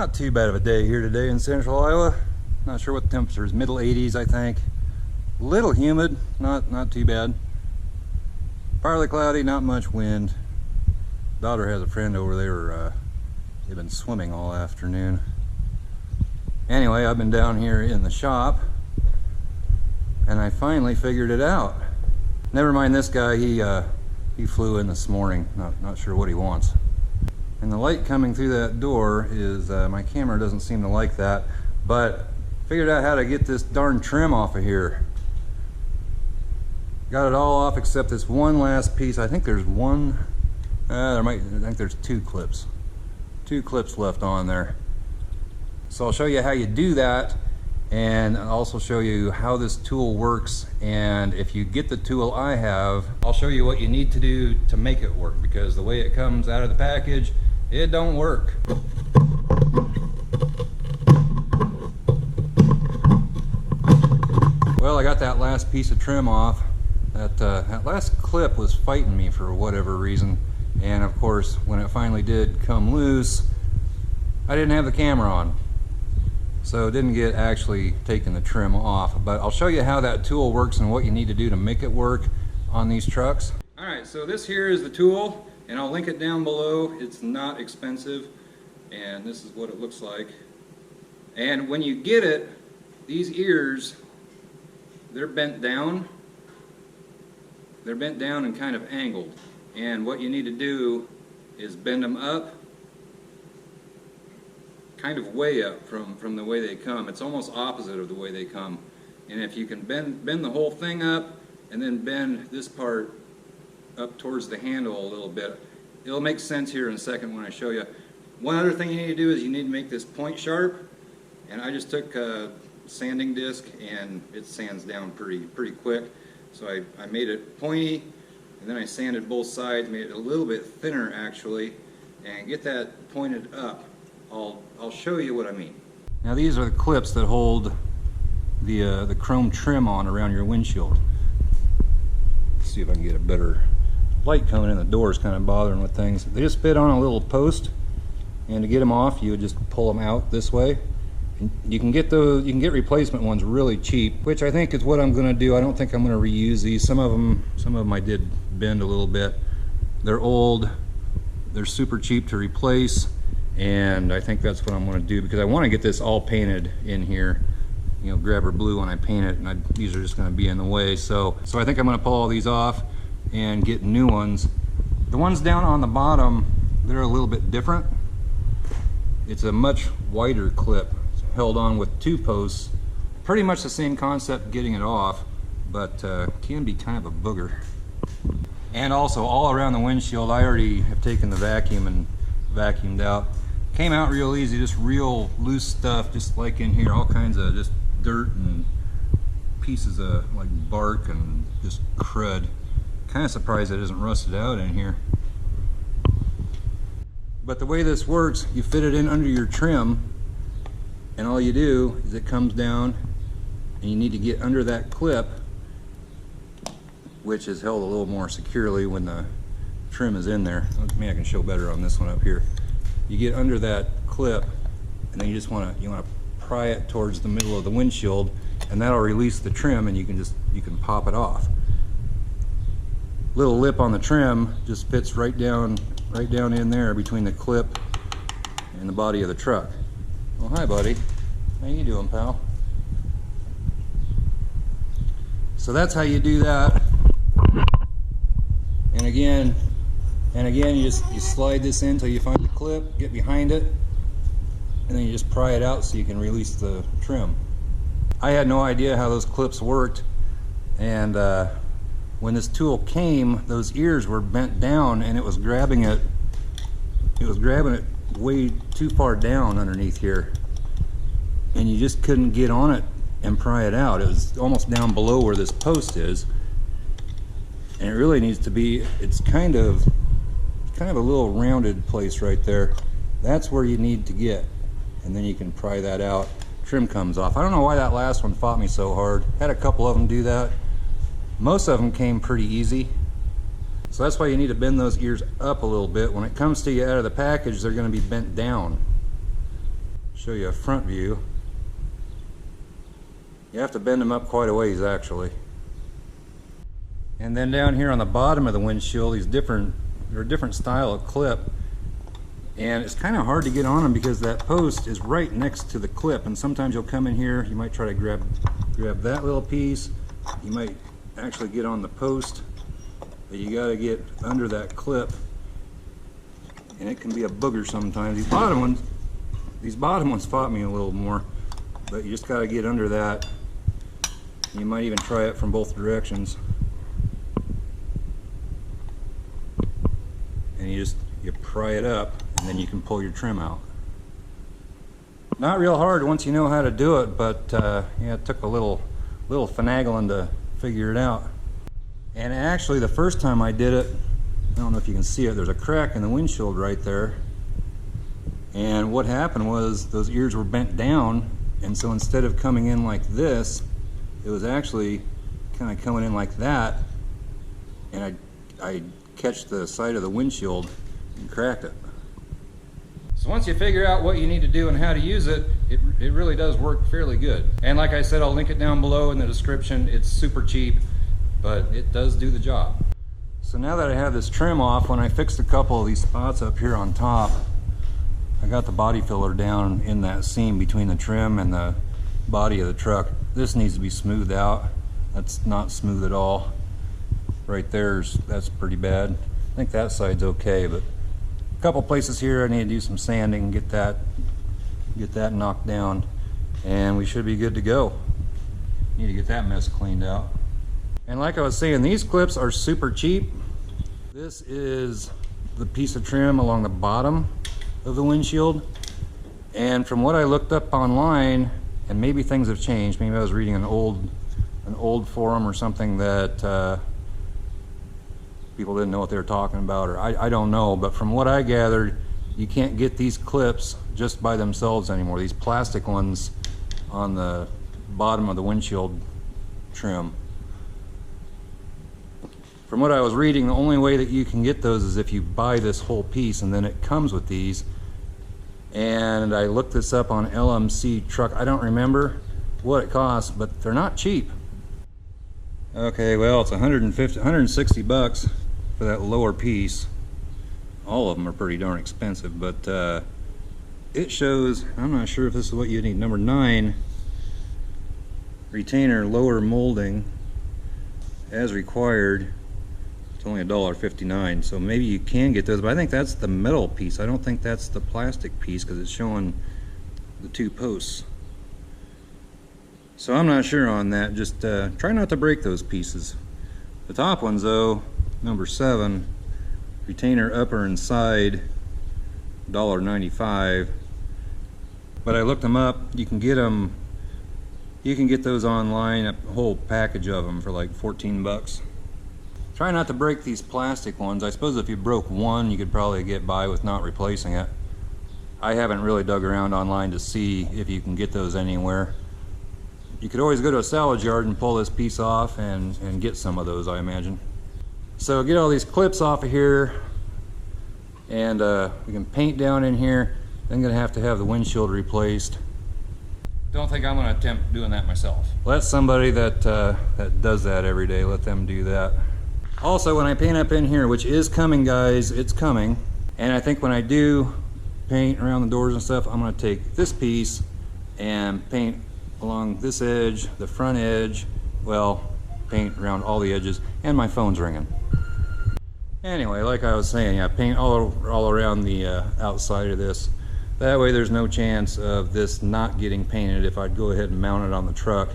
Not too bad of a day here today in central Iowa. Not sure what the temperature is, middle 80s I think. Little humid, not too bad. Partly cloudy, not much wind. Daughter has a friend over there. They've been swimming all afternoon. Anyway, I've been down here in the shop and I finally figured it out. Never mind this guy, he flew in this morning. Not sure what he wants. And the light coming through that door is, my camera doesn't seem to like that, but figured out how to get this darn trim off of here. Got it all off except this one last piece. I think there's one, I think there's two clips. Two clips left on there. So I'll show you how you do that, and I'll also show you how this tool works, and if you get the tool I have, I'll show you what you need to do to make it work, because the way it comes out of the package, it don't work. Well, I got that last piece of trim off. That last clip was fighting me for whatever reason, and of course when it finally did come loose, I didn't have the camera on, so didn't get actually taking the trim off. But I'll show you how that tool works and what you need to do to make it work on these trucks. Alright, so this here is the tool, and I'll link it down below. It's not expensive, and this is what it looks like. And when you get it, these ears, they're bent down. They're bent down and kind of angled. And what you need to do is bend them up, kind of way up from the way they come. It's almost opposite of the way they come. And if you can bend the whole thing up and then bend this part up towards the handle a little bit, it'll make sense here in a second when I show you. One other thing you need to do is you need to make this point sharp, and I just took a sanding disc and it sands down pretty quick. So I made it pointy, and then I sanded both sides, made it a little bit thinner actually, and get that pointed up. I'll show you what I mean. Now these are the clips that hold the chrome trim on around your windshield. Let's see if I can get a better light coming in. The door is kind of bothering with things. They just fit on a little post, and to get them off you would just pull them out this way. And you can get replacement ones really cheap, which I think is what I'm going to do. I don't think I'm going to reuse these. Some of them I did bend a little bit. They're old, they're super cheap to replace, and I think that's what I'm going to do, because I want to get this all painted in here. You know, grabber blue when I paint it, and these are just going to be in the way. So I think I'm going to pull all these off and get new ones. The ones down on the bottom, they're a little bit different. It's a much wider clip. It's held on with two posts. Pretty much the same concept getting it off, but can be kind of a booger. And also all around the windshield, I already have taken the vacuum and vacuumed out. Came out real easy, just real loose stuff, just like in here, all kinds of just dirt and pieces of like bark and just crud. Kind of surprised it isn't rusted out in here. But the way this works, you fit it in under your trim, and all you do is it comes down, and you need to get under that clip, which is held a little more securely when the trim is in there. Maybe I can show better on this one up here. You get under that clip, and then you want to pry it towards the middle of the windshield, and that'll release the trim, and you can pop it off. Little lip on the trim just fits right down in there between the clip and the body of the truck. Well, hi buddy, how you doing, pal? So that's how you do that. And again you slide this in until you find the clip, get behind it, and then you just pry it out so you can release the trim. I had no idea how those clips worked, and when this tool came, those ears were bent down, and it was grabbing it way too far down underneath here, and you just couldn't get on it and pry it out. It was almost down below where this post is, and it really needs to be, it's kind of a little rounded place right there. That's where you need to get, and then you can pry that out. Trim comes off. I don't know why that last one fought me so hard. Had a couple of them do that. Most of them came pretty easy. So that's why you need to bend those ears up a little bit. When it comes to you out of the package, they're going to be bent down. show you a front view. You have to bend them up quite a ways actually. And then down here on the bottom of the windshield, they're a different style of clip. And it's kind of hard to get on them because that post is right next to the clip, and sometimes you'll come in here, you might try to grab that little piece, you might actually get on the post, but you got to get under that clip, and it can be a booger sometimes. These bottom ones fought me a little more, but you just got to get under that. You might even try it from both directions, and you pry it up, and then you can pull your trim out. Not real hard once you know how to do it, but yeah, it took a little finagling to figure it out. And actually, the first time I did it, I don't know if you can see it, there's a crack in the windshield right there. And what happened was those ears were bent down, and so instead of coming in like this, it was actually kind of coming in like that, and I catch the side of the windshield and cracked it. So once you figure out what you need to do and how to use it, it really does work fairly good. And like I said, I'll link it down below in the description. It's super cheap, but it does do the job. So now that I have this trim off, when I fixed a couple of these spots up here on top, I got the body filler down in that seam between the trim and the body of the truck. This needs to be smoothed out. That's not smooth at all. Right that's pretty bad. I think that side's okay, but a couple places here I need to do some sanding and get that knocked down, and we should be good to go. Need to get that mess cleaned out. And like I was saying, these clips are super cheap. This is the piece of trim along the bottom of the windshield, and from what I looked up online, and maybe things have changed, maybe I was reading an old forum or something that people didn't know what they were talking about, or I don't know, but from what I gathered, you can't get these clips just by themselves anymore. These plastic ones on the bottom of the windshield trim. From what I was reading, the only way that you can get those is if you buy this whole piece, and then it comes with these. And I looked this up on LMC Truck. I don't remember what it costs, but they're not cheap. Okay, well, it's 160 bucks for that lower piece. All of them are pretty darn expensive, but it shows, I'm not sure if this is what you need, number 9, retainer lower molding as required. It's only $1.59, so maybe you can get those, but I think that's the metal piece. I don't think that's the plastic piece because it's showing the 2 posts. So I'm not sure on that. Just try not to break those pieces. The top ones though, number 7, retainer upper and side, $1.95. But I looked them up. You can get those online, a whole package of them for like 14 bucks. Try not to break these plastic ones. I suppose if you broke one, you could probably get by with not replacing it. I haven't really dug around online to see if you can get those anywhere. You could always go to a salvage yard and pull this piece off and get some of those, I imagine. So get all these clips off of here, and we can paint down in here. Then gonna have to have the windshield replaced. Don't think I'm gonna attempt doing that myself. Let somebody that does that every day, let them do that. Also, when I paint up in here, which is coming, guys, it's coming, and I think when I do paint around the doors and stuff, I'm going to take this piece and paint along this edge, the front edge, well, paint around all the edges, and my phone's ringing. Anyway, like I was saying, yeah, paint all around the outside of this. That way there's no chance of this not getting painted if I'd go ahead and mount it on the truck.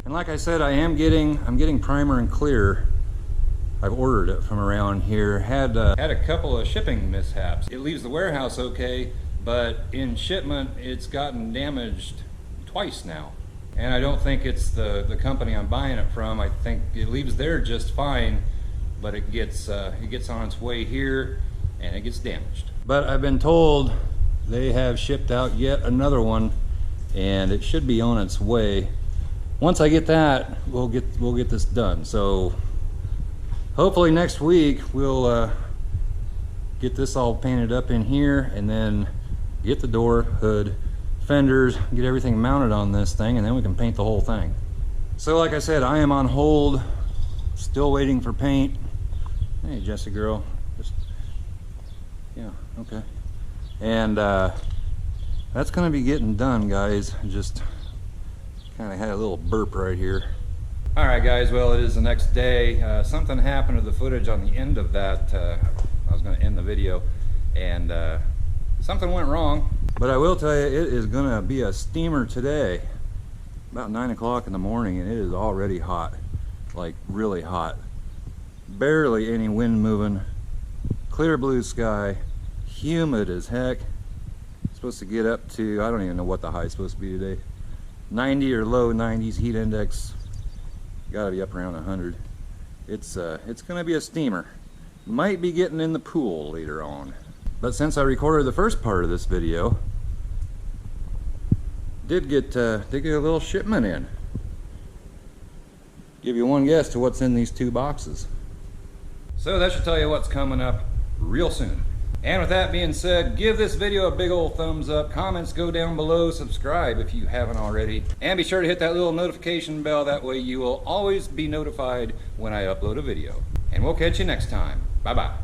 And like I said, I'm getting primer and clear. I've ordered it from around here. Had a couple of shipping mishaps. It leaves the warehouse okay, but in shipment it's gotten damaged twice now. And I don't think it's the company I'm buying it from. I think it leaves there just fine, but it gets on its way here and it gets damaged. But I've been told they have shipped out yet another one, and it should be on its way. Once I get that, we'll get this done. So hopefully next week we'll get this all painted up in here, and then get the door, hood, fenders, get everything mounted on this thing, and then we can paint the whole thing. So like I said, I am on hold, still waiting for paint. Hey Jessie girl, just, yeah, okay. And that's gonna be getting done, guys. Just kind of had a little burp right here. All right guys, well it is the next day. Something happened to the footage on the end of that. I was gonna end the video, and something went wrong. But I will tell you, it is gonna be a steamer today. About 9 o'clock in the morning, and it is already hot, like really hot. Barely any wind moving, clear blue sky, humid as heck. It's supposed to get up to, I don't even know what the high is supposed to be today. 90 or low 90s heat index. Gotta be up around 100. It's gonna be a steamer. Might be getting in the pool later on. But since I recorded the first part of this video, did get a little shipment in. Give you one guess to what's in these 2 boxes. So that should tell you what's coming up real soon. And with that being said, give this video a big old thumbs up, comments go down below, subscribe if you haven't already, and be sure to hit that little notification bell, that way you will always be notified when I upload a video. And we'll catch you next time. Bye bye.